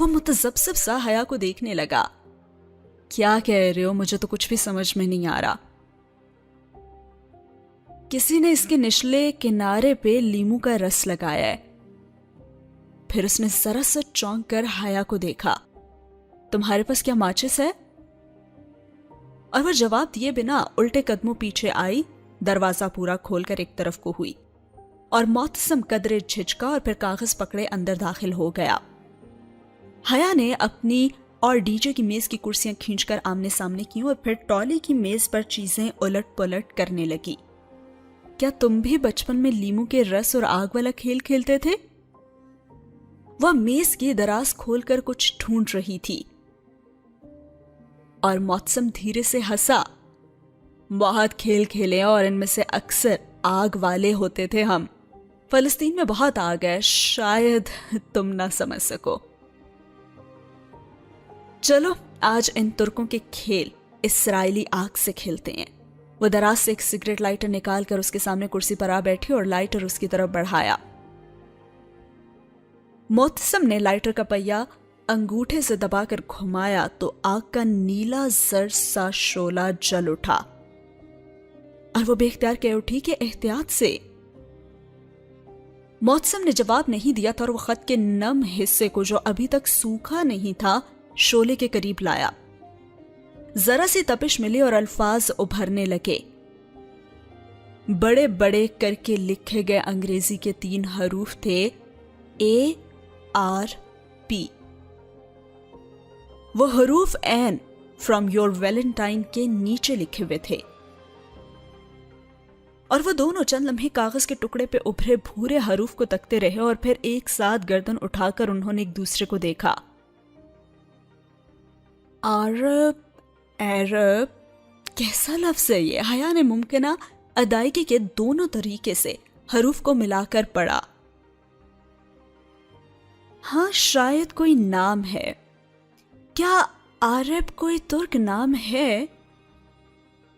وہ متذبذب سا حیا کو دیکھنے لگا. کیا کہہ رہے ہو؟ مجھے تو کچھ بھی سمجھ میں نہیں آ رہا. کسی نے اس کے نچلے کنارے پہ لیمو کا رس لگایا ہے. پھر اس نے ذرا سا چونک کر حیا کو دیکھا. تمہارے پاس کیا ماچس ہے؟ اور وہ جواب دیے بنا الٹے قدموں پیچھے آئی، دروازہ پورا کھول کر ایک طرف کو ہوئی اور معتصم قدرے جھجکا اور پھر کاغذ پکڑے اندر داخل ہو گیا. حیا نے اپنی اور ڈی جے کی میز کی کرسیاں کھینچ کر آمنے سامنے کی اور پھر ٹالی کی میز پر چیزیں الٹ پلٹ کرنے لگی. کیا تم بھی بچپن میں لیمو کے رس اور آگ والا کھیل کھیلتے تھے؟ وہ میز کی دراز کھول کر کچھ ڈھونڈ رہی تھی اور معتصم دھیرے سے ہنسا. بہت کھیل کھیلے اور ان میں سے اکثر آگ والے ہوتے تھے ہم. فلسطین میں بہت آگ ہے، شاید تم نہ سمجھ سکو. چلو آج ان ترکوں کے کھیل اسرائیلی آگ سے کھیلتے ہیں. وہ دراز سے ایک سگریٹ لائٹر نکال کر اس کے سامنے کرسی پر آ بیٹھی اور لائٹر اس کی طرف بڑھایا. معتصم نے لائٹر کا پہیا انگوٹھے سے دبا کر گھمایا تو آگ کا نیلا زرد سا شعلہ جل اٹھا اور وہ بے اختیار کہہ اٹھی کہ احتیاط سے. معتصم نے جواب نہیں دیا تھا اور وہ خط کے نم حصے کو جو ابھی تک سوکھا نہیں تھا شعلے کے قریب لایا. ذرا سی تپش ملی اور الفاظ ابھرنے لگے. بڑے بڑے کر کے لکھے گئے انگریزی کے 3 حروف تھے ARP. وہ حروف این فرام یور ویلنٹائن کے نیچے لکھے ہوئے تھے اور وہ دونوں چند لمحے کاغذ کے ٹکڑے پہ ابھرے بھورے حروف کو تکتے رہے اور پھر ایک ساتھ گردن اٹھا کر انہوں نے ایک دوسرے کو دیکھا. عرب کیسا لفظ ہے یہ؟ حیا نے ممکنہ ادائیگی کے دونوں طریقے سے حروف کو ملا کر پڑھا. ہاں شاید کوئی نام ہے. کیا عرب کوئی ترک نام ہے؟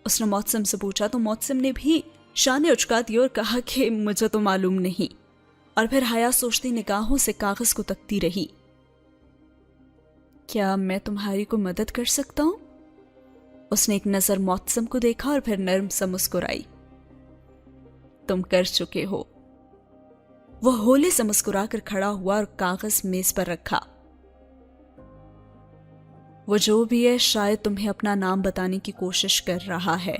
اس نے معتصم سے پوچھا تو معتصم نے بھی شانے اچکا دی اور کہا کہ مجھے تو معلوم نہیں. اور پھر حیا سوچتی نگاہوں سے کاغذ کو تکتی رہی. کیا میں تمہاری کو مدد کر سکتا ہوں؟ اس نے ایک نظر معتصم کو دیکھا اور پھر نرم سا مسکرائی. تم کر چکے ہو. وہ ہولے سے مسکرا کر کھڑا ہوا اور کاغذ میز پر رکھا. وہ جو بھی ہے شاید تمہیں اپنا نام بتانے کی کوشش کر رہا ہے.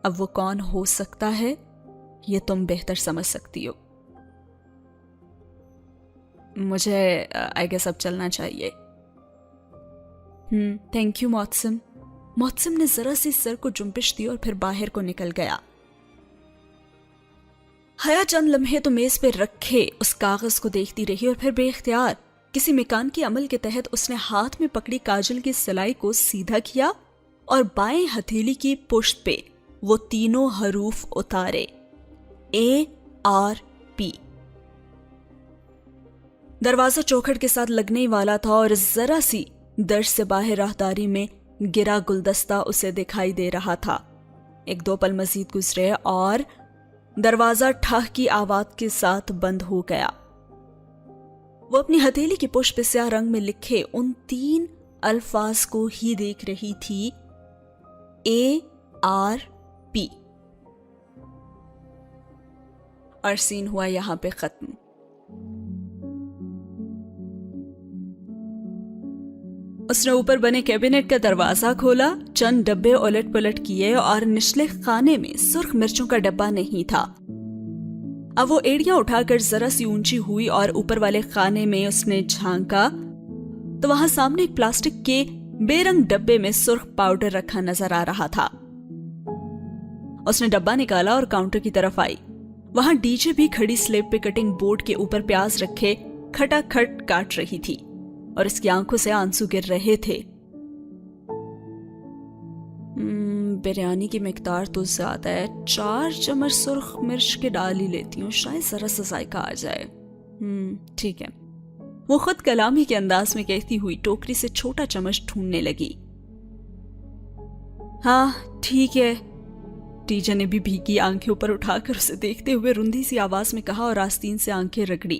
اب وہ کون ہو سکتا ہے یہ تم بہتر سمجھ سکتی ہو. مجھے آئی گیس اب چلنا چاہیے. Thank you Mutasim. معتصم نے ذرا سی سر کو جنبش دی اور پھر باہر کو نکل گیا. حیا چند لمحے تو میز پہ رکھے اس کاغذ کو دیکھتی رہی اور پھر بے اختیار کسی میکانیکی عمل کے تحت اس نے ہاتھ میں پکڑی کاجل کی سلائی کو سیدھا کیا اور بائیں ہتھیلی کی پشت پہ وہ تینوں حروف اتارے. ARP. دروازہ چوکھٹ کے ساتھ لگنے والا تھا اور ذرا سی درج سے باہر راہداری میں گرا گلدستہ اسے دکھائی دے رہا تھا. 1-2 پل مزید گزرے اور دروازہ ٹھاہ کی آواز کے ساتھ بند ہو گیا. وہ اپنی ہتھیلی کی پشت پہ سیاہ رنگ میں لکھے ان 3 الفاظ کو ہی دیکھ رہی تھی. ARP. اور سین ہوا یہاں پہ ختم. اس نے اوپر بنے کیبنٹ کا دروازہ کھولا، چند ڈبے الٹ پلٹ کیے اور نچلے خانے میں سرخ مرچوں کا ڈبہ نہیں تھا. اب وہ ایڑیاں اٹھا کر ذرا سی اونچی ہوئی اور اوپر والے خانے میں اس نے جھانکا تو وہاں سامنے ایک پلاسٹک کے بے رنگ ڈبے میں سرخ پاؤڈر رکھا نظر آ رہا تھا. اس نے ڈبہ نکالا اور کاؤنٹر کی طرف آئی. وہاں ڈی جے بھی کھڑی سلیب پہ کٹنگ بورڈ کے اوپر پیاز رکھے کھٹا کھٹ کاٹ رہی تھی اور اس کی آنکھوں سے آنسو گر رہے تھے. بریانی کی مقدار تو زیادہ ہے، 4 چمچ سرخ مرچ کے ڈال ہی لیتی ہوں، شاید ذرا سا ذائقہ آ جائے. ٹھیک ہے، وہ خود کلامی کے انداز میں کہتی ہوئی ٹوکری سے چھوٹا چمچ ڈھونڈنے لگی. ہاں ٹھیک ہے. ٹیچر نے بھی بھیگی آنکھیں اوپر اٹھا کر اسے دیکھتے ہوئے رندی سی آواز میں کہا اور آستین سے آنکھیں رگڑی.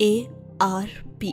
ARP।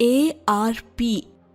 ARP,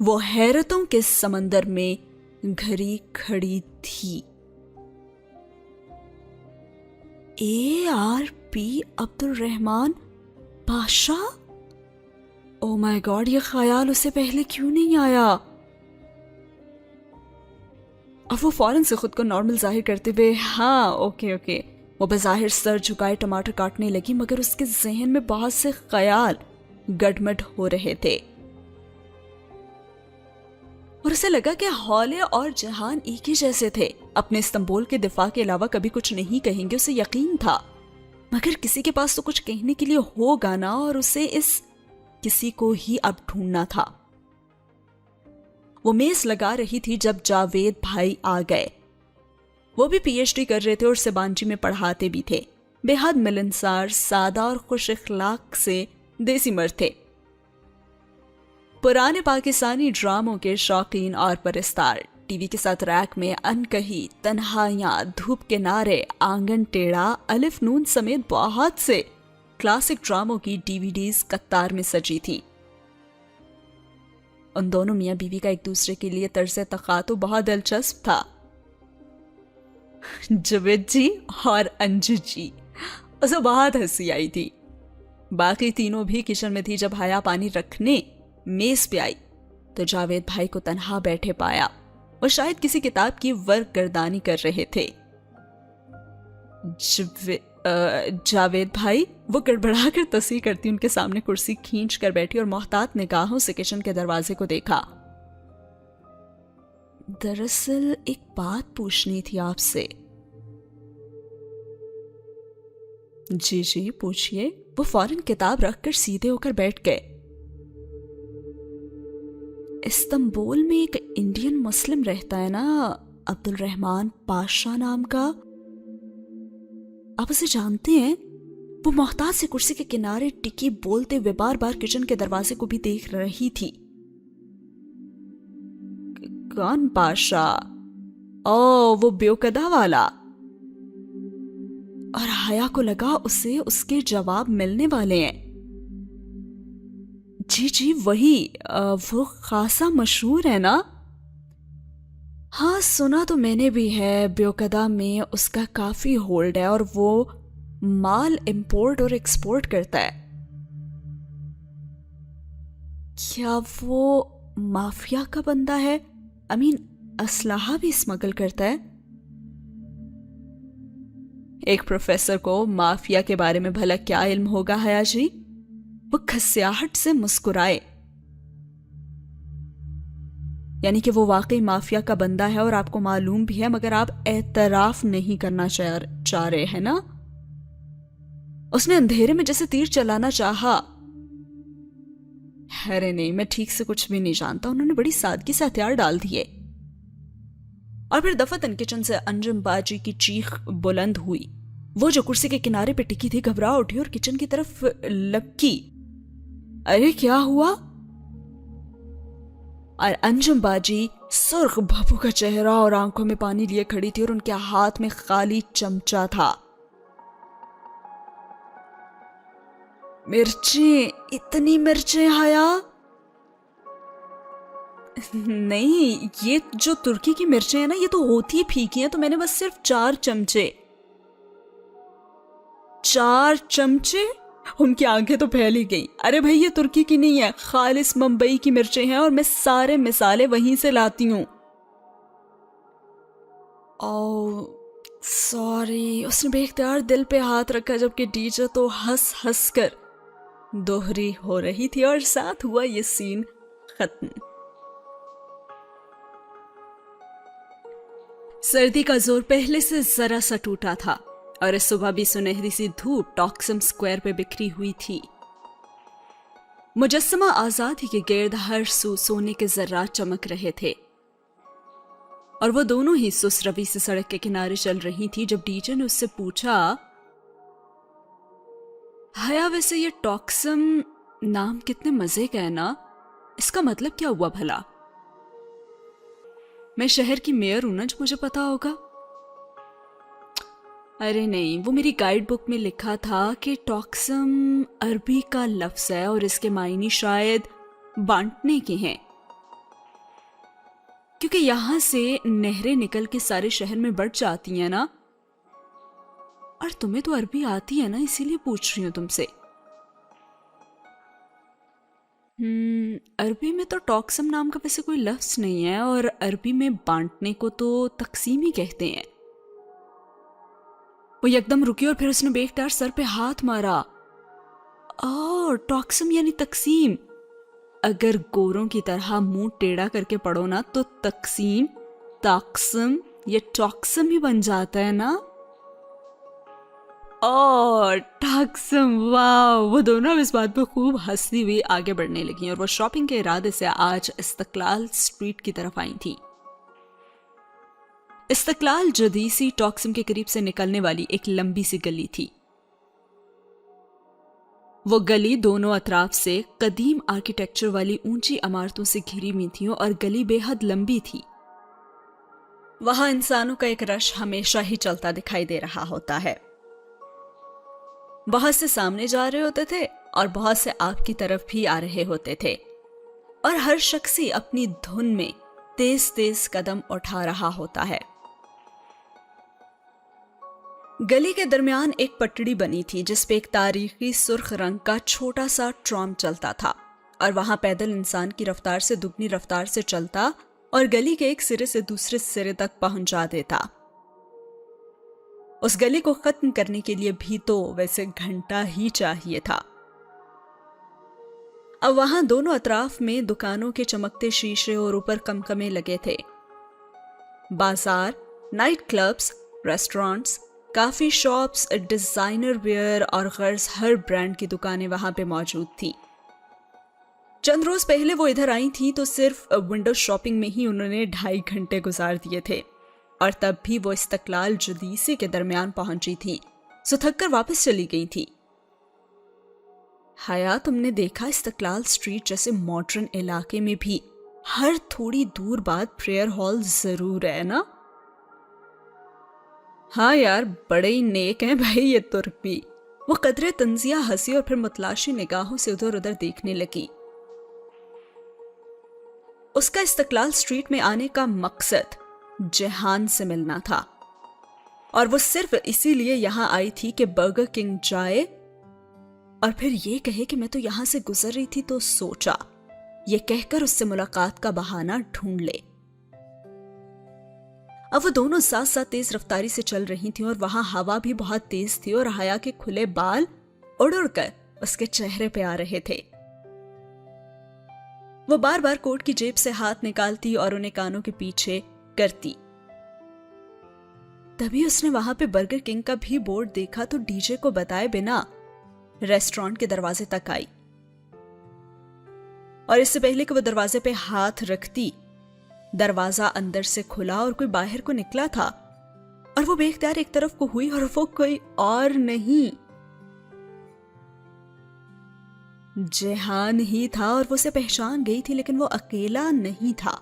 وہ حیرتوں کے سمندر میں گھری کھڑی تھی۔ ARP عبد الرحمان پاشا؟ او مائی گاڈ، یہ خیال اسے پہلے کیوں نہیں آیا؟ اب وہ فوراً سے خود کو نارمل ظاہر کرتے ہوئے ہاں اوکے وہ بظاہر سر جھکائے ٹماٹر کاٹنے لگی، مگر اس کے ذہن میں بہت سے خیال گڈمڈ ہو رہے تھے اور اسے لگا کہ حولے اور جہان ایک ہی جیسے تھے۔ اپنے استنبول کے دفاع کے علاوہ کبھی کچھ نہیں کہیں گے، اسے یقین تھا، مگر کسی کے پاس تو کچھ کہنے کے لیے ہوگا نا، اور اسے اس کسی کو ہی اب ڈھونڈنا تھا۔ وہ میز لگا رہی تھی جب جاوید بھائی آ گئے۔ وہ بھی PhD کر رہے تھے اور سبانچی میں پڑھاتے بھی تھے۔ بے حد ملنسار، سادہ اور خوش اخلاق سے دیسی مرد تھے، پرانے پاکستانی ڈراموں کے شوقین اور پرستار۔ ٹی وی کے ساتھ ریک میں انکہی، تنہائیاں، دھوپ کے نعرے، آنگن ٹیڑھا، الف نون سمیت بہت سے کلاسک ڈراموں کی DVDs قطار میں سجی تھی۔ ان دونوں میاں بیوی کا ایک دوسرے کے لیے طرز تخاطب بہت دلچسپ تھا۔ جاوید جی اور انجو جی، اسے بہت ہنسی آئی تھی۔ باقی تینوں بھی کچن میں تھی۔ جب حیا پانی رکھنے میز پہ آئی تو جاوید بھائی کو تنہا بیٹھے پایا۔ وہ شاید کسی کتاب کی ورق گردانی کر رہے تھے۔ جاوید بھائی، وہ گڑبڑا کر تصحیح کرتی ان کے سامنے کرسی کھینچ کر بیٹھی اور محتاط نگاہوں سے کچن کے دروازے کو دیکھا۔ دراصل ایک بات پوچھنی تھی آپ سے۔ جی پوچھئے۔ وہ فوراً کتاب رکھ کر سیدھے ہو کر بیٹھ گئے۔ استنبول میں ایک انڈین مسلم رہتا ہے نا، عبد الرحمان پاشا نام کا، آپ اسے جانتے ہیں؟ وہ محتاط سے کرسی کے کنارے ٹکی بولتے ہوئے بار بار کچن کے دروازے کو بھی دیکھ رہی تھی۔ کون پاشا؟ او وہ بیوکدا والا۔ اور حیا کو لگا اسے اس کے جواب ملنے والے ہیں۔ جی وہی، وہ خاصا مشہور ہے نا؟ ہاں سنا تو میں نے بھی ہے، بیوکدا میں اس کا کافی ہولڈ ہے اور وہ مال امپورٹ اور ایکسپورٹ کرتا ہے۔ کیا وہ مافیا کا بندہ ہے؟ اسلحہ بھی اسمگل کرتا ہے؟ ایک پروفیسر کو مافیا کے بارے میں بھلا کیا علم ہوگا حیا جی؟ وہ کھسیاہٹ سے مسکرائے۔ یعنی کہ وہ واقعی مافیا کا بندہ ہے اور آپ کو معلوم بھی ہے، مگر آپ اعتراف نہیں کرنا چاہ رہے ہیں نا؟ اس نے اندھیرے میں جیسے تیر چلانا چاہا۔ ارے نہیں، میں ٹھیک سے کچھ بھی نہیں جانتا۔ انہوں نے بڑی سادگی سے ہتھیار ڈال دیے۔ اور پھر دفتن کچن سے انجم باجی کی چیخ بلند ہوئی۔ وہ جو کرسی کے کنارے پہ ٹکی تھی گھبرا اٹھی اور کچن کی طرف لپکی۔ ارے کیا ہوا؟ اور انجم باجی سرخ بھپو کا چہرہ اور آنکھوں میں پانی لیے کھڑی تھی اور ان کے ہاتھ میں خالی چمچہ تھا۔ مرچیں، اتنی مرچیں حیا؟ نہیں، یہ جو ترکی کی مرچیں ہیں نا، یہ تو ہوتی پھیکی ہیں، تو میں نے بس صرف 4 چمچے۔ 4 چمچے؟ ان کی آنکھیں تو پھیل ہی گئی۔ ارے بھائی یہ ترکی کی نہیں ہے، خالص ممبئی کی مرچیں ہیں اور میں سارے مسالے وہیں سے لاتی ہوں۔ او سوری۔ اس نے بے اختیار دل پہ ہاتھ رکھا جبکہ ڈیجا تو ہنس ہنس کر دوہری ہو رہی تھی اور ساتھ ہوا یہ سین ختم۔ سردی کا زور پہلے سے ذرا سا ٹوٹا تھا اور اس صبح بھی سنہری سی دھوپ ٹاکسم سکوائر پہ بکھری ہوئی تھی۔ مجسمہ آزادی کے گرد ہر سو سونے کے ذرات چمک رہے تھے اور وہ دونوں ہی سس روی سے سڑک کے کنارے چل رہی تھی جب ڈیجے نے اس سے پوچھا، حیا ویسے یہ ٹاکسم نام کتنے مزے کا ہے نا؟ اس کا مطلب کیا ہوا بھلا؟ میں شہر کی میئر ہوں نا، جو مجھے پتا ہوگا۔ ارے نہیں، وہ میری گائیڈ بک میں لکھا تھا کہ ٹاکسم عربی کا لفظ ہے اور اس کے معنی شاید بانٹنے کے ہیں۔ کیونکہ یہاں سے نہریں نکل کے سارے شہر میں بڑھ جاتی ہیں نا. اور تمہیں تو عربی آتی ہے نا, اسی لیے پوچھ رہی ہوں تم سے. عربی میں تو ٹاکسم نام کا ویسے کوئی لفظ نہیں ہے, اور عربی میں بانٹنے کو تو تقسیم ہی کہتے ہیں. وہ یکدم رکی اور پھر اس نے بے اختیار سر پہ ہاتھ مارا. ٹاکسم یعنی تقسیم. اگر گوروں کی طرح منہ ٹیڑھا کر کے پڑھو نا تو تقسیم تاقسم یا ٹاکسم ہی بن جاتا ہے نا. ٹاکسم, واو. وہ دونوں اس بات پہ خوب ہنستی ہوئی آگے بڑھنے لگیں اور وہ شاپنگ کے ارادے سے آج استقلال اسٹریٹ کی طرف آئی تھی. استقلال جدیسی ٹاکسم کے قریب سے نکلنے والی ایک لمبی سی گلی تھی. وہ گلی دونوں اطراف سے قدیم آرکیٹیکچر والی اونچی عمارتوں سے گھری ہوئی تھی اور گلی بے حد لمبی تھی. وہاں انسانوں کا ایک رش ہمیشہ ہی چلتا دکھائی دے رہا ہوتا ہے. بہت سے سامنے جا رہے ہوتے تھے اور بہت سے آپ کی طرف بھی آ رہے ہوتے تھے, اور ہر شخص ہی اپنی دھن میں تیز تیز قدم اٹھا رہا ہوتا ہے. گلی کے درمیان ایک پٹڑی بنی تھی جس پہ ایک تاریخی سرخ رنگ کا چھوٹا سا ٹرام چلتا تھا, اور وہاں پیدل انسان کی رفتار سے دگنی رفتار سے چلتا اور گلی کے ایک سرے سے دوسرے سرے تک پہنچا دیتا. اس گلی کو ختم کرنے کے لیے بھی تو ویسے گھنٹہ ہی چاہیے تھا. اب وہاں دونوں اطراف میں دکانوں کے چمکتے شیشے اور اوپر کمکمے لگے تھے. بازار, night clubs, restaurants, coffee shops, designer where اور غرض ہر برانڈ کی دکانیں وہاں پہ موجود تھی. چند روز پہلے وہ ادھر آئی تھی تو صرف ونڈو شاپنگ میں ہی انہوں نے 2.5 گھنٹے گزار دیے تھے, اور تب بھی وہ استقلال جدیسی کے درمیان پہنچی تھی, سو تھک کر واپس چلی گئی تھی. حیا, تم نے دیکھا استقلال اسٹریٹ جیسے ماڈرن علاقے میں بھی ہر تھوڑی دور بعد پریئر ہال ضرور ہے نا؟ ہاں یار, بڑے ہی نیک ہیں بھائی یہ ترک بھی. وہ قدرے تنزیہ ہنسی اور پھر متلاشی نگاہوں سے ادھر ادھر دیکھنے لگی. اس کا استقلال اسٹریٹ میں آنے کا مقصد جہان سے ملنا تھا, اور وہ صرف اسی لیے یہاں آئی تھی کہ برگر کنگ جائے اور پھر یہ کہے کہ میں تو یہاں سے گزر رہی تھی تو سوچا, یہ کہہ کر اس سے ملاقات کا بہانہ ڈھونڈ لے. اب وہ دونوں ساتھ ساتھ تیز رفتاری سے چل رہی تھیں اور وہاں ہوا بھی بہت تیز تھی اور حیا کے کھلے بال اڑ اڑ کر اس کے چہرے پہ آ رہے تھے. وہ بار بار کوٹ کی جیب سے ہاتھ نکالتی اور انہیں کانوں کے پیچھے کرتی. تبھی اس نے وہاں پہ برگر کنگ کا بھی بورڈ دیکھا تو ڈی جے کو بتائے بنا ریسٹورانٹ کے دروازے تک آئی, اور اس سے پہلے کہ وہ دروازے پہ ہاتھ رکھتی دروازہ اندر سے کھلا اور کوئی باہر کو نکلا تھا, اور وہ بے اختیار ایک طرف کو ہوئی اور وہ کوئی اور نہیں جہان ہی تھا. اور وہ اسے پہچان گئی تھی لیکن وہ اکیلا نہیں تھا.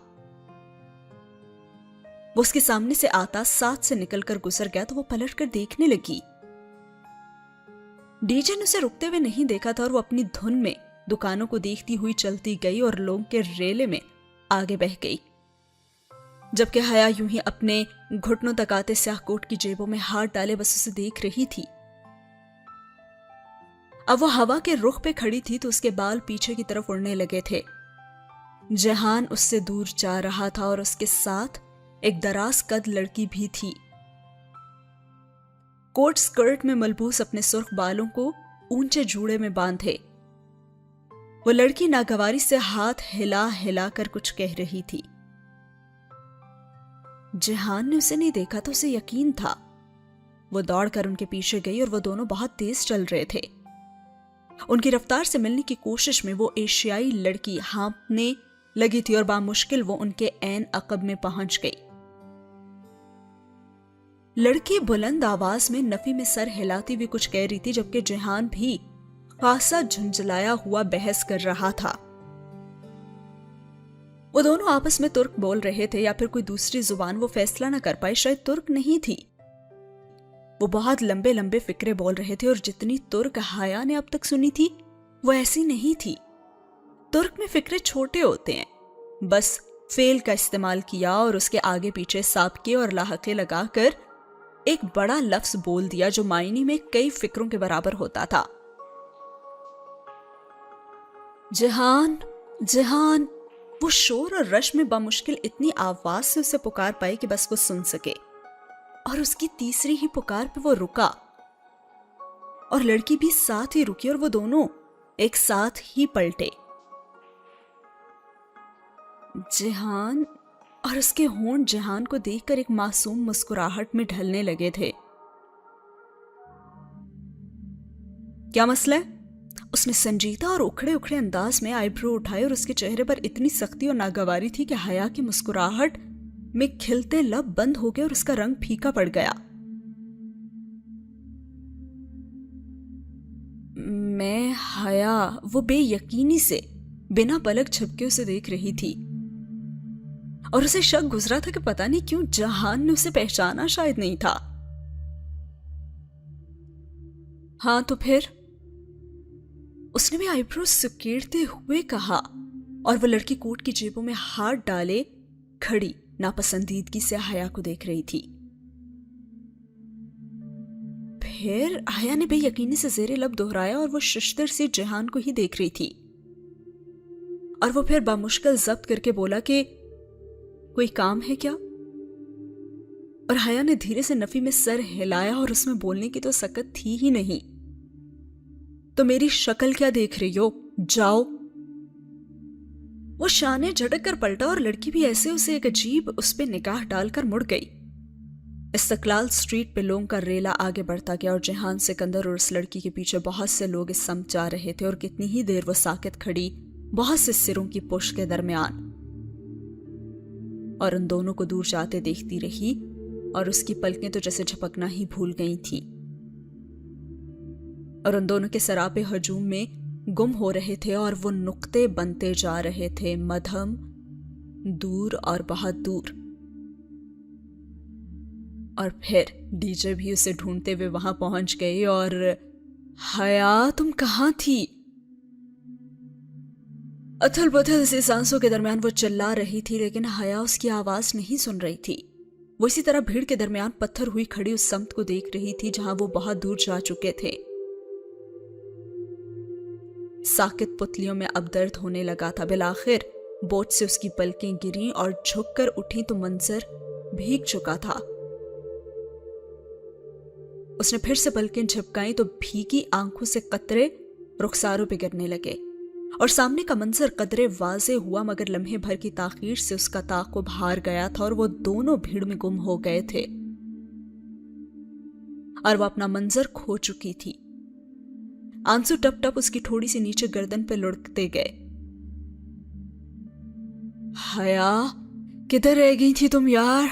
وہ اس کے سامنے سے آتا ساتھ سے نکل کر گزر گیا تو وہ پلٹ کر دیکھنے لگی. ڈی جے نے اسے رکتے ہوئے نہیں دیکھا تھا اور وہ اپنی دھن میں دکانوں کو دیکھتی ہوئی چلتی گئی اور لوگوں کے ریلے میں آگے بہ گئی, جبکہ حیا یوں ہی اپنے گھٹنوں تک آتے سیاہ کوٹ کی جیبوں میں ہاتھ ڈالے بس اسے دیکھ رہی تھی. اب وہ ہوا کے رخ پہ کھڑی تھی تو اس کے بال پیچھے کی طرف اڑنے لگے تھے. جہان اس سے دور جا رہا تھا اور اس کے ساتھ ایک دراز قد لڑکی بھی تھی. کوٹ سکرٹ میں ملبوس اپنے سرخ بالوں کو اونچے جوڑے میں باندھے وہ لڑکی ناگواری سے ہاتھ ہلا ہلا کر کچھ کہہ رہی تھی. جہان نے اسے نہیں دیکھا تو اسے یقین تھا. وہ دوڑ کر ان کے پیچھے گئی اور وہ دونوں بہت تیز چل رہے تھے. ان کی رفتار سے ملنے کی کوشش میں وہ ایشیائی لڑکی ہانپنے لگی تھی اور بامشکل وہ ان کے عین عقب میں پہنچ گئی. لڑکی بلند آواز میں نفی میں سر ہلاتی ہوئی کچھ کہہ رہی تھی جبکہ جہان بھی خاصا جھنجھلایا ہوا بحث کر رہا تھا. وہ دونوں آپس میں ترک بول رہے تھے یا پھر کوئی دوسری زبان, وہ فیصلہ نہ کر پائی. شاید ترک نہیں تھی. وہ بہت لمبے لمبے فقرے بول رہے تھے اور جتنی ترک حیا نے اب تک سنی تھی وہ ایسی نہیں تھی. ترک میں فقرے چھوٹے ہوتے ہیں, بس فیل کا استعمال کیا اور اس کے آگے پیچھے سابقے اور لاحقے لگا کر ایک بڑا لفظ بول دیا جو معنی میں کئی فکروں کے برابر ہوتا تھا. جہان جہان. وہ شور اور رش میں بمشکل اتنی آواز سے اسے پکار پائی کہ بس وہ سن سکے، اور اس کی تیسری ہی پکار پہ وہ رکا اور لڑکی بھی ساتھ ہی رکی اور وہ دونوں ایک ساتھ ہی پلٹے. جہان، اور اس کے ہونٹ جہان کو دیکھ کر ایک معصوم مسکراہٹ میں ڈھلنے لگے تھے. کیا مسئلہ ہے؟ اس نے سنجیدہ اور اکھڑے اکھڑے انداز میں آئی برو اٹھائے اور اس کے چہرے پر اتنی سختی اور ناگواری تھی کہ حیا کی مسکراہٹ میں کھلتے لب بند ہو گئے اور اس کا رنگ پھیکا پڑ گیا. میں حیا، وہ بے یقینی سے بنا پلک جھپکے اسے دیکھ رہی تھی اور اسے شک گزرا تھا کہ پتہ نہیں کیوں جہان نے اسے پہچانا شاید نہیں تھا. ہاں تو پھر؟ اس نے بھی آئی برو سکیڑتے ہوئے کہا اور وہ لڑکی کوٹ کی جیبوں میں ہاتھ ڈالے کھڑی ناپسندیدگی سے حیا کو دیکھ رہی تھی. پھر حیا نے بے یقینی سے زیر لب دہرایا اور وہ ششتر سے جہان کو ہی دیکھ رہی تھی اور وہ پھر بامشکل ضبط کر کے بولا کہ کوئی کام ہے کیا؟ اور حیا نے دھیرے سے نفی میں سر ہلایا اور اس میں بولنے کی تو سکت تھی ہی نہیں. تو میری شکل کیا دیکھ رہی ہو؟ جاؤ. وہ شانے جھٹک کر پلٹا اور لڑکی بھی ایسے اسے ایک عجیب اس پہ نگاہ ڈال کر مڑ گئی. استقلال اسٹریٹ پہ لوگوں کا ریلا آگے بڑھتا گیا اور جہان سکندر اور اس لڑکی کے پیچھے بہت سے لوگ اس سمت جا رہے تھے اور کتنی ہی دیر وہ ساکت کھڑی بہت سے سروں کی پشت کے درمیان اور ان دونوں کو دور جاتے دیکھتی رہی اور اس کی پلکیں تو جیسے جھپکنا ہی بھول گئی تھی اور ان دونوں کے سراپے ہجوم میں گم ہو رہے تھے اور وہ نقطے بنتے جا رہے تھے مدھم، دور اور بہت دور. اور پھر ڈی جے بھی اسے ڈھونڈتے ہوئے وہاں پہنچ گئے اور حیا تم کہاں تھی؟ اتھل پتھل سے سانسوں کے درمیان وہ چلا رہی تھی لیکن حیا اس کی آواز نہیں سن رہی تھی. وہ اسی طرح بھیڑ کے درمیان پتھر ہوئی کھڑی اس سمت کو دیکھ رہی تھی جہاں وہ بہت دور جا چکے تھے. ساکت پتلیوں میں اب درد ہونے لگا تھا. بالآخر بوٹ سے اس کی پلکیں گریں اور جھک کر اٹھی تو منظر بھیگ چکا تھا. اس نے پھر سے پلکیں جھپکائیں تو بھیگی آنکھوں سے قطرے رخساروں پہ گرنے لگے اور سامنے کا منظر قدرے واضح ہوا مگر لمحے بھر کی تاخیر سے اس کا تعاقب ہار گیا تھا اور وہ دونوں بھیڑ میں گم ہو گئے تھے اور وہ اپنا منظر کھو چکی تھی. آنسو ٹپ ٹپ اس کی تھوڑی سی نیچے گردن پہ لڑکتے گئے. حیا کدھر رہ گئی تھی تم یار؟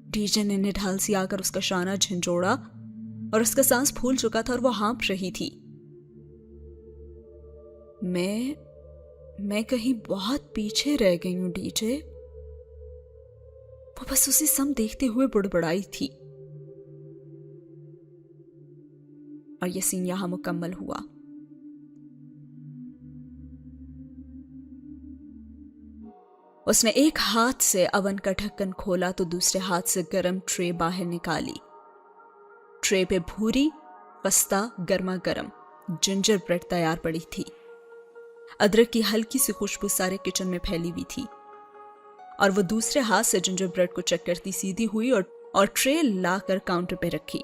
ڈی جے نے نڈھال سی آ کر اس کا شانہ جھنجھوڑا اور اس کا سانس پھول چکا تھا اور وہ ہانپ رہی تھی. میں کہیں بہت پیچھے رہ گئی ہوں ڈی جے. وہ بس اسے سم دیکھتے ہوئے بڑبڑائی تھی. اور یہ سین یہاں مکمل ہوا. اس نے ایک ہاتھ سے اون کا ڈھکن کھولا تو دوسرے ہاتھ سے گرم ٹرے باہر نکالی. ٹرے پہ بھوری خستہ گرما گرم جنجر بریڈ تیار پڑی تھی. ادرک کی ہلکی سی خوشبو سارے کچن میں پھیلی ہوئی تھی اور وہ دوسرے ہاتھ سے جنجر بریڈ کو چیک کرتی سیدھی ہوئی اور ٹرے لا کر کاؤنٹر پہ رکھی.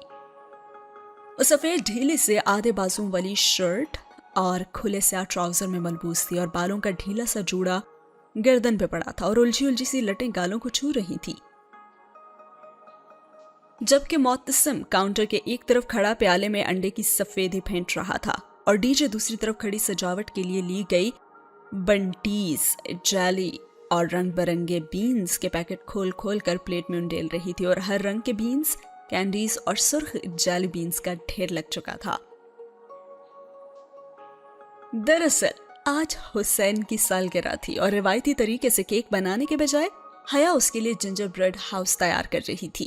وہ سفید ڈھیلے سے آدھے بازوں والی شرٹ اور کھلے سیاہ ٹراؤزر میں ملبوس تھی اور بالوں کا ڈھیلا سا جوڑا گردن پہ پڑا تھا اور الجھی سی لٹیں گالوں کو چھو رہی تھی. جبکہ معتصم کاؤنٹر کے ایک طرف کھڑا پیالے میں انڈے کی سفیدی پھینٹ رہا تھا اور ڈی جے دوسری طرف کھڑی سجاوٹ کے لیے لی گئی بنٹیز، جیلی اور رنگ برنگے بینز کے پیکٹ کھول کھول کر پلیٹ میں انڈیل رہی تھی اور ہر رنگ کے بینز، کینڈیز اور سرخ جیلی بینز کا ڈھیر لگ چکا تھا. دراصل آج حسین کی سالگرہ تھی اور روایتی طریقے سے کیک بنانے کے بجائے حیا اس کے لیے جنجر بریڈ ہاؤس تیار کر رہی تھی.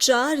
4